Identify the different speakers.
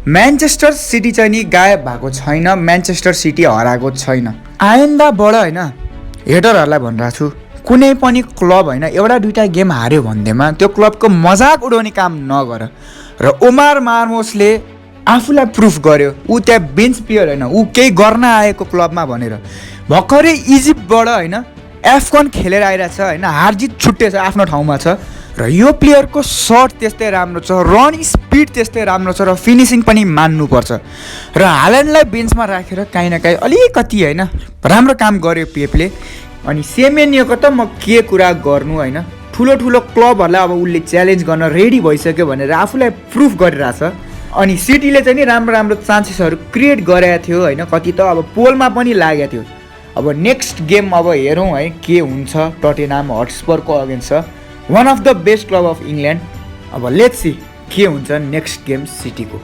Speaker 1: Manchester city चाहिँ नि गायब भएको छैन, म्यान्चेस्टर सिटी हराएको छैन। आइन्दाबाट होइन हेटरहरूलाई भनिरहेको छु, कुनै पनि क्लब होइन एउटा दुइटा गेम हार्यो भन्दैमा त्यो क्लबको मजाक उडाउने काम नगर। र ओमार मार्मोसले आफूलाई प्रुफ गर्यो, ऊ त्यहाँ बेन्च प्लेयर होइन, ऊ केही गर्न आएको क्लबमा भनेर। भर्खरै इजिप्टबाट होइन एफकन खेलेर आइरहेछ होइन, हारजित छुट्टै छ, आफ्नो ठाउँमा छ। र यो प्लेयरको सर्ट त्यस्तै राम्रो छ, रन स्पिड त्यस्तै राम्रो छ, र फिनिसिङ पनि मान्नुपर्छ। र हाल्यान्डलाई बेन्चमा राखेर काहीँ न काहीँ अलिकति होइन राम्रो काम गर्यो पेपले। अनि सेमेन्योको त म के कुरा गर्नु होइन, ठुलो ठुलो क्लबहरूलाई अब उसले च्यालेन्ज गर्न रेडी भइसक्यो भनेर आफूलाई प्रुफ गरिरहेछ। अनि सिटीले चाहिँ नि राम्रो राम्रो चान्सेसहरू क्रिएट गरेको थियो होइन, कति त अब पोलमा पनि लागेको थियो। अब नेक्स्ट गेम अब हेरौँ है के हुन्छ, टटेनहाम हटस्परको अगेन्स्ट छ, one of the best club of England. अब लेट्स सी के हुन्छ नेक्स्ट गेम सिटीको।